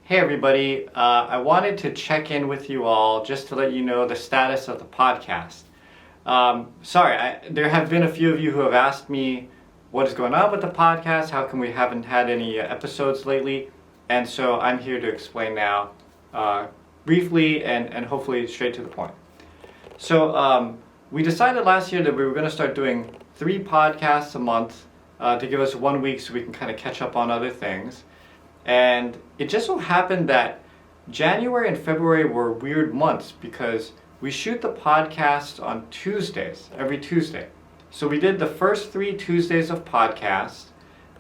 Hey everybody, I wanted to check in with you all just to let you know the status of the podcast. There have been a few of you who have asked me what is going on with the podcast, how come we haven't had any episodes lately, and so I'm here to explain now briefly and hopefully straight to the point. So we decided last year that we were going to start doing 3 podcasts a month to give us 1 week so we can kind of catch up on other things. And it just so happened that January and February were weird months because we shoot the podcast on Tuesdays, every Tuesday. So we did the first 3 Tuesdays of podcast,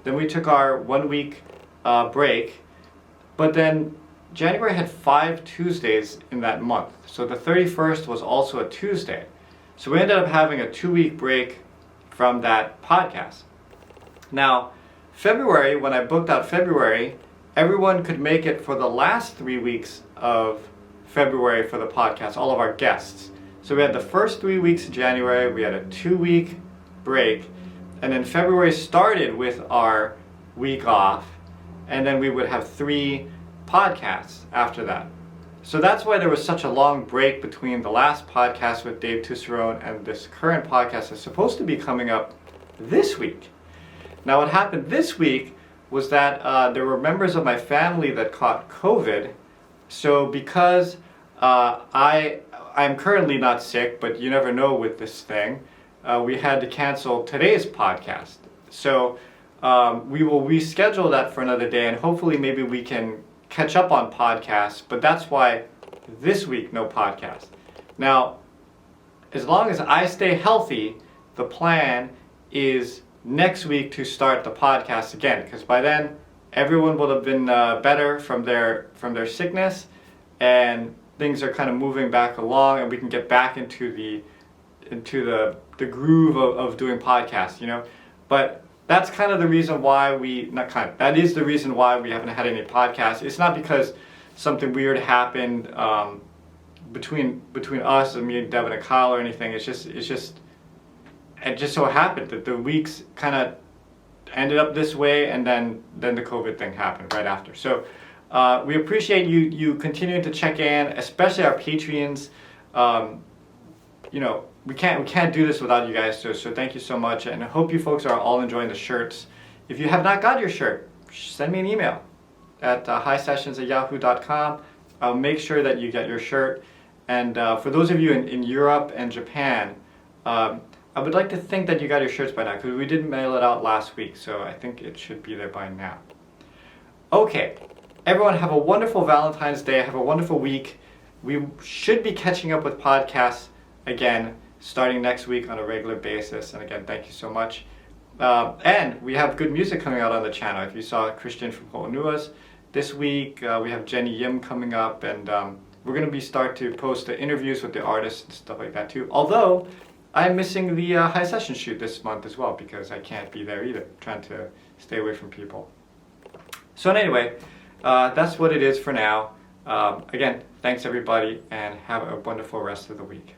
then we took our 1 week break, but then January had 5 Tuesdays in that month. So the 31st was also a Tuesday. So we ended up having a 2-week break from that podcast. Now, February, when I booked out February, everyone could make it for the last 3 weeks of February for the podcast, all of our guests. So we had the first 3 weeks of January, we had a 2-week break, and then February started with our week off, and then we would have 3 podcasts after that. So that's why there was such a long break between the last podcast with Dave Tusserone and this current podcast that's supposed to be coming up this week. Now what happened this week was that there were members of my family that caught COVID. So because I'm currently not sick, but you never know with this thing, we had to cancel today's podcast. So we will reschedule that for another day, and hopefully maybe we can catch up on podcasts, but that's why this week no podcast. Now, as long as I stay healthy, the plan is next week to start the podcast again, because by then everyone will have been better from their sickness, and things are kind of moving back along, and we can get back into the groove of doing podcasts, you know. But that's kind of the reason why that is the reason why we haven't had any podcasts. It's not because something weird happened between us and me and Devin and Kyle or anything. It just so happened that the weeks kind of ended up this way, and then the COVID thing happened right after. So we appreciate you continuing to check in, especially our Patreons. You know, we can't do this without you guys, so thank you so much, and I hope you folks are all enjoying the shirts. If you have not got your shirt, send me an email at highsessions@yahoo.com. I'll make sure that you get your shirt. And for those of you in Europe and Japan, I would like to think that you got your shirts by now, because we did mail it out last week, so I think it should be there by now. Okay, everyone have a wonderful Valentine's Day, have a wonderful week. We should be catching up with podcasts again, starting next week on a regular basis, and again, thank you so much. And we have good music coming out on the channel. If you saw Christian from Ho'onuas this week, we have Jenny Yim coming up, and we're going to start to post the interviews with the artists and stuff like that too. Although, I'm missing the High Session shoot this month as well, because I can't be there either. I'm trying to stay away from people. So anyway, that's what it is for now. Again, thanks everybody, and have a wonderful rest of the week.